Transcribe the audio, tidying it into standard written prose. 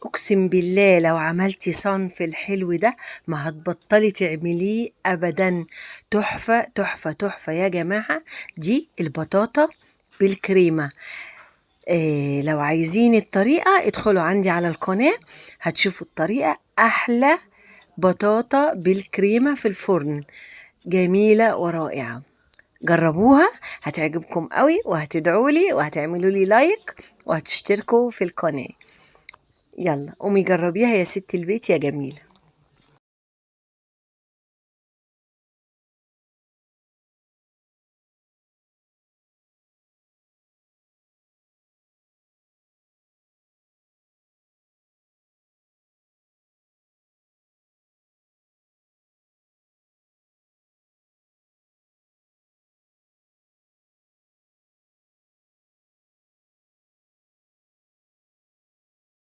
اقسم بالله لو عملتي صنف الحلو ده ما هتبطلي تعمليه ابدا. تحفة تحفة تحفة يا جماعة. دي البطاطا بالكريمة. لو عايزين الطريقة ادخلوا عندي على القناة هتشوفوا الطريقة. احلى بطاطا بالكريمة في الفرن، جميلة ورائعة. جربوها هتعجبكم قوي، وهتدعولي وهتعملوا لي لايك وهتشتركوا في القناة. يلا قومي جربيها يا ست البيت يا جميلة.